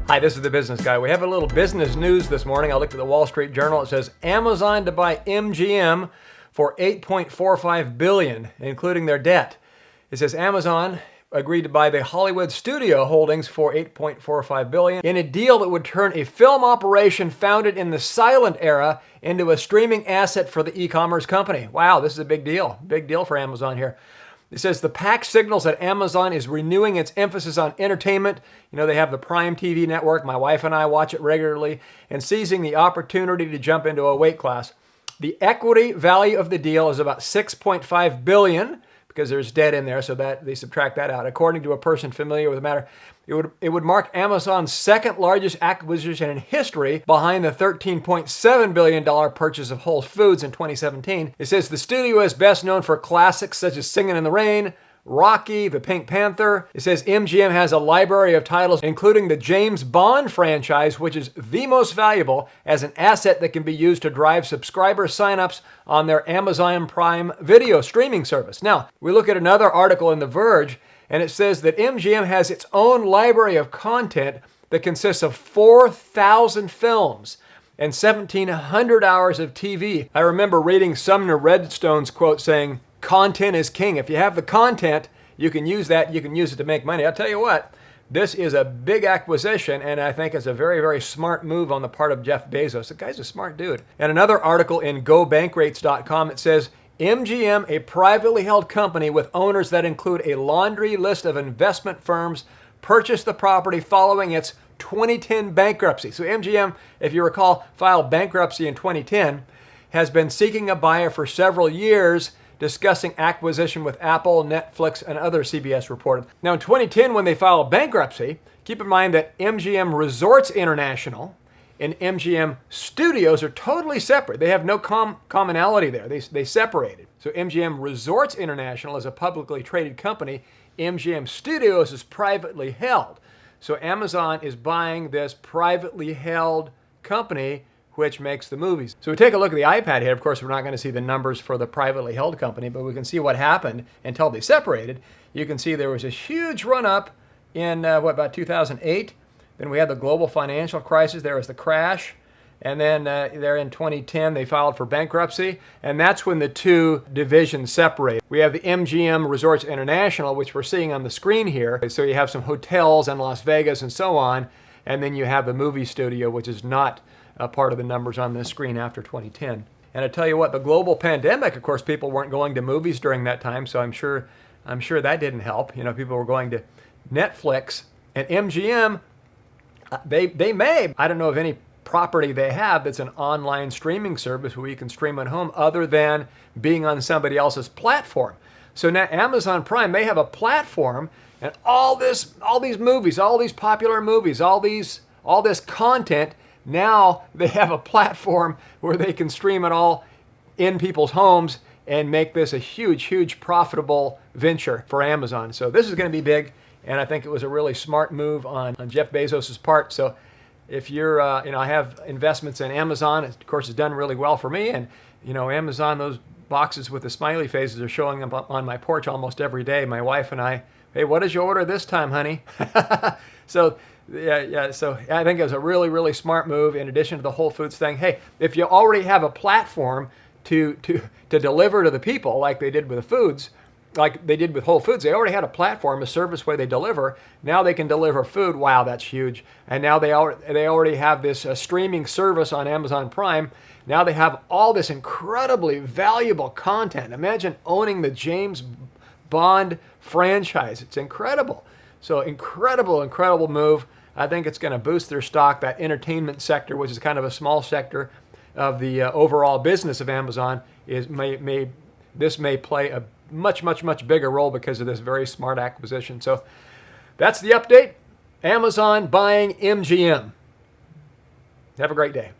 Hi, this is the Business Guy. We have a little business news this morning. I looked at the Wall Street Journal. It says Amazon to buy MGM for $8.45 billion, including their debt. It says Amazon agreed to buy the Hollywood studio holdings for $8.45 billion in a deal that would turn a film operation founded in the silent era into a streaming asset for the e-commerce company. Wow, this is a big deal. Big deal for Amazon here. It says the pact signals that Amazon is renewing its emphasis on entertainment. You know, they have the Prime TV network. My wife and I watch it regularly, and seizing the opportunity to jump into a weight class. The equity value of the deal is about $6.5 billion because there's debt in there, so that they subtract that out. According to a person familiar with the matter, it would mark Amazon's second largest acquisition in history, behind the $13.7 billion purchase of Whole Foods in 2017. It says the studio is best known for classics such as Singing in the Rain, Rocky, The Pink Panther. It says MGM has a library of titles, including the James Bond franchise, which is the most valuable as an asset that can be used to drive subscriber signups on their Amazon Prime Video streaming service. Now, we look at another article in The Verge, and it says that MGM has its own library of content that consists of 4,000 films and 1,700 hours of TV. I remember reading Sumner Redstone's quote saying, "Content is king." If you have the content, you can use that. You can use it to make money. I'll tell you what, this is a big acquisition, and I think it's a very, very smart move on the part of Jeff Bezos. The guy's a smart dude. And another article in GoBankRates.com, it says, MGM, a privately held company with owners that include a laundry list of investment firms, purchased the property following its 2010 bankruptcy. So MGM, if you recall, filed bankruptcy in 2010, has been seeking a buyer for several years, discussing acquisition with Apple, Netflix, and others, CBS reported. Now, in 2010, when they filed bankruptcy, keep in mind that MGM Resorts International and MGM Studios are totally separate. They have no commonality there. They separated. So MGM Resorts International is a publicly traded company. MGM Studios is privately held. So Amazon is buying this privately held company which makes the movies. So we take a look at the iPad here. Of course, we're not going to see the numbers for the privately held company, but we can see what happened until they separated. You can see there was a huge run-up in, about 2008. Then we had the global financial crisis. There was the crash. And then there in 2010, they filed for bankruptcy. And that's when the two divisions separated. We have the MGM Resorts International, which we're seeing on the screen here. So you have some hotels in Las Vegas and so on. And then you have the movie studio, which is not a part of the numbers on this screen after 2010. And I tell you what, the global pandemic, of course, people weren't going to movies during that time, so I'm sure that didn't help. You know, people were going to Netflix, and MGM, they may, I don't know of any property they have that's an online streaming service where you can stream at home other than being on somebody else's platform. So now Amazon Prime may have a platform, and all these movies, all these popular movies, all this content, now they have a platform where they can stream it all in people's homes and make this a huge, huge profitable venture for Amazon. So this is going to be big, and I think it was a really smart move on Jeff Bezos' part. So if you're, I have investments in Amazon. Of course, it's done really well for me. And, Amazon, those boxes with the smiley faces are showing up on my porch almost every day. My wife and I, hey, what did you order this time, honey? So I think it was a really, really smart move in addition to the Whole Foods thing. Hey, if you already have a platform to deliver to the people like they did with the foods, like they did with Whole Foods, they already had a platform, a service where they deliver. Now they can deliver food. Wow, that's huge. And now they already have this streaming service on Amazon Prime. Now they have all this incredibly valuable content. Imagine owning the James Bond franchise. It's incredible. So incredible move. I think it's going to boost their stock. That entertainment sector, which is kind of a small sector of the overall business of Amazon, may play a much bigger role because of this very smart acquisition. So that's the update. Amazon buying MGM. Have a great day.